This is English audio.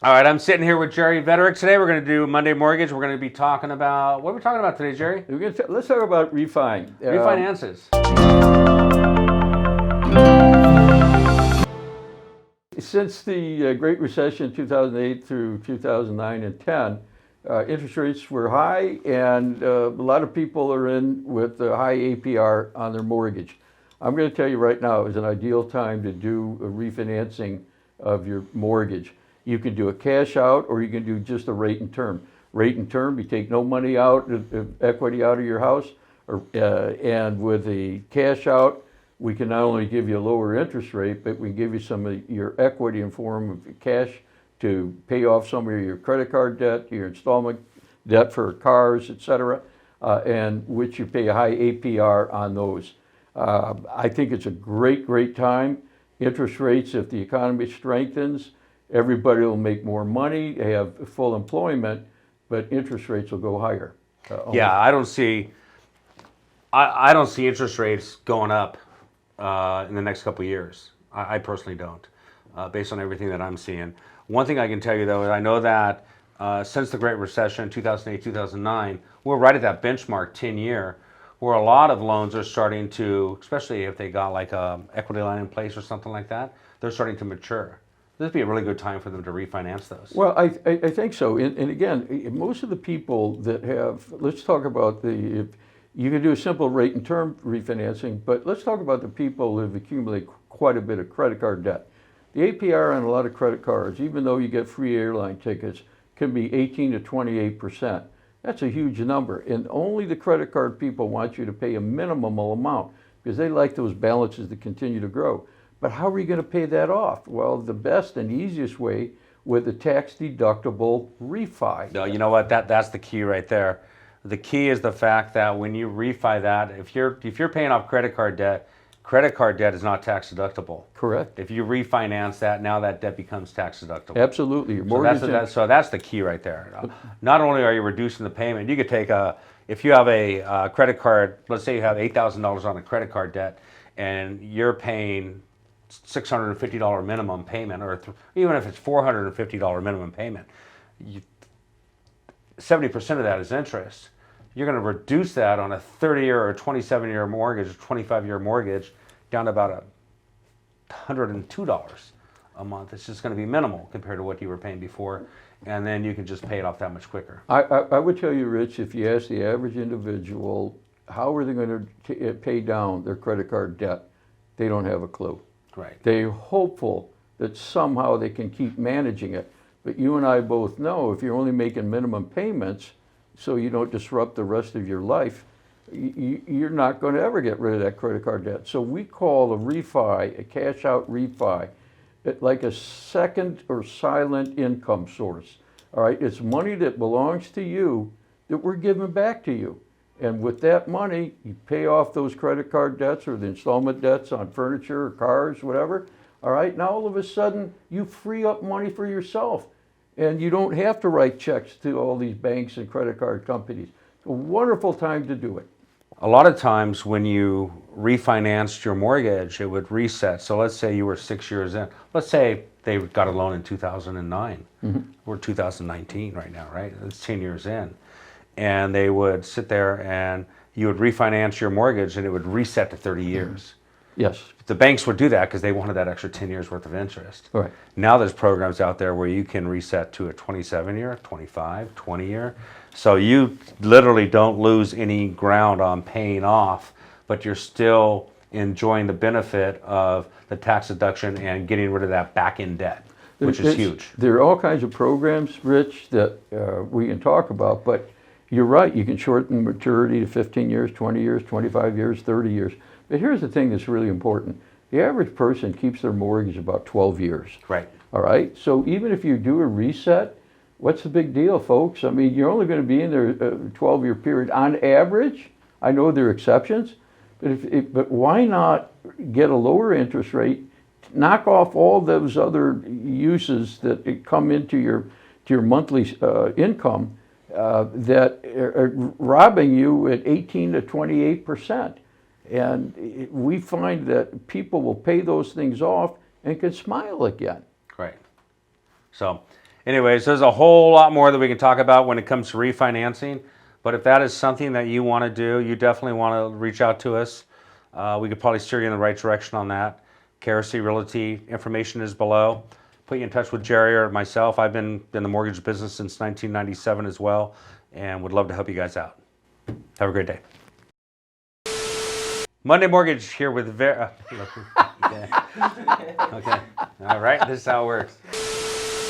All right, I'm sitting here with Jerry Vederick today. We're going to do Monday Mortgage. We're going to be talking about, what are we talking about today, Jerry? Let's talk about refi. Refinances. Since the Great Recession 2008 through 2009 and 10, interest rates were high, and a lot of people are in with a high APR on their mortgage. I'm going to tell you right now, is an ideal time to do a refinancing of your mortgage. You can do a cash out, or you can do just a rate and term. Rate and term, you take no money out, equity out of your house, and with a cash out, we can not only give you a lower interest rate, but we can give you some of your equity in form of cash to pay off some of your credit card debt, your installment debt for cars, etc., and which you pay a high APR on those. I think it's a great time. Interest rates, if the economy strengthens, everybody will make more money, they have full employment, but interest rates will go higher. Yeah, I don't see interest rates going up in the next couple of years. I personally don't, based on everything that I'm seeing. One thing I can tell you, though, is I know that since the Great Recession, 2008, 2009, we're right at that benchmark 10-year, where a lot of loans are starting to, especially if they got like a equity line in place or something like that, they're starting to mature. This would be a really good time for them to refinance those. Well, I think so. And again, most of the people that have, let's talk about you can do a simple rate and term refinancing, but let's talk about the people who have accumulated quite a bit of credit card debt. The APR on a lot of credit cards, even though you get free airline tickets, can be 18 to 28%. That's a huge number. And only the credit card people want you to pay a minimal amount because they like those balances to continue to grow. But how are you going to pay that off? Well, the best and easiest way with a tax-deductible refi. No, you know what? That's the key right there. The key is the fact that when you refi that, if you're paying off credit card debt is not tax-deductible. Correct. If you refinance that, now that debt becomes tax-deductible. Absolutely. Your mortgage so that's the key right there. Not only are you reducing the payment, you could take if you have a credit card, let's say you have $8,000 on a credit card debt, and you're paying $650 minimum payment, or even if it's $450 minimum payment, 70% of that is interest. You're going to reduce that on a 30-year or 27-year mortgage, or 25-year mortgage, down to about $102 a month. It's just going to be minimal compared to what you were paying before, and then you can just pay it off that much quicker. I would tell you, Rich, if you ask the average individual how are they going to pay down their credit card debt, they don't have a clue. Right. They're hopeful that somehow they can keep managing it. But you and I both know if you're only making minimum payments so you don't disrupt the rest of your life, you're not going to ever get rid of that credit card debt. So we call a refi, a cash out refi, like a second or silent income source. All right, it's money that belongs to you that we're giving back to you. And with that money, you pay off those credit card debts or the installment debts on furniture or cars, whatever. All right, now all of a sudden, you free up money for yourself. And you don't have to write checks to all these banks and credit card companies. It's a wonderful time to do it. A lot of times when you refinanced your mortgage, it would reset. So let's say you were 6 years in. Let's say they got a loan in 2009. Mm-hmm. We're 2019 right now, right? It's 10 years in. And they would sit there and you would refinance your mortgage and it would reset to 30 years. Yes. The banks would do that because they wanted that extra 10 years worth of interest. Right. Now there's programs out there where you can reset to a 27-year, 25, 20-year. So you literally don't lose any ground on paying off, but you're still enjoying the benefit of the tax deduction and getting rid of that back-end debt, which is huge. There are all kinds of programs, Rich, that we can talk about, but you're right. You can shorten maturity to 15 years, 20 years, 25 years, 30 years. But here's the thing that's really important. The average person keeps their mortgage about 12 years. Right. All right? So even if you do a reset, what's the big deal, folks? I mean, you're only going to be in there a 12-year period on average. I know there are exceptions, but why not get a lower interest rate, knock off all those other uses that come into your monthly income that are robbing you at 18 to 28%. And we find that people will pay those things off and can smile again. Right. So Anyways, there's a whole lot more that we can talk about when it comes to refinancing. But if that is something that you want to do, you definitely want to reach out to us. We could probably steer you in the right direction on that. KRC Realty information is below. Put you in touch with Jerry or myself. I've been in the mortgage business since 1997 as well, and would love to help you guys out. Have a great day. Monday Mortgage here with okay. Okay. All right. This is how it works.